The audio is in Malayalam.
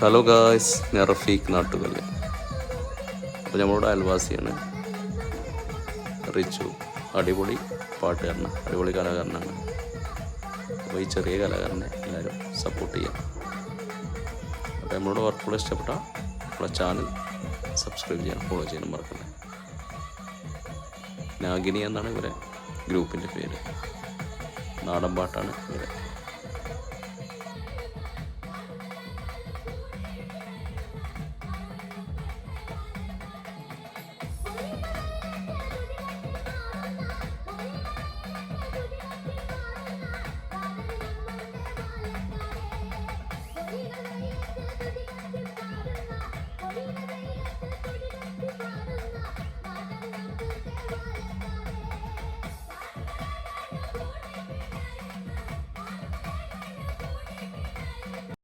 ഹലോ ഗായ്സ്, ഞാൻ റഫീഖ് നാട്ടുകല്ല്. അപ്പോൾ നമ്മളോട് അയൽവാസിയാണ് റിച്ചു. അടിപൊളി പാട്ടുകാരനാണ്, അടിപൊളി കലാകാരനാണ്. അപ്പോൾ ഈ ചെറിയ കലാകാരനെ എല്ലാവരും സപ്പോർട്ട് ചെയ്യാം. അപ്പോൾ നമ്മളോട് വർക്കുകൾ ഇഷ്ടപ്പെട്ടാൽ നമ്മളെ ചാനൽ സബ്സ്ക്രൈബ് ചെയ്യാൻ, ഫോളോ ചെയ്യാൻ മറക്കണ്ടേ. നാഗിനി എന്നാണ് ഇവരെ ഗ്രൂപ്പിൻ്റെ പേര്. നാടൻ പാട്ടാണ് ഇവരെ.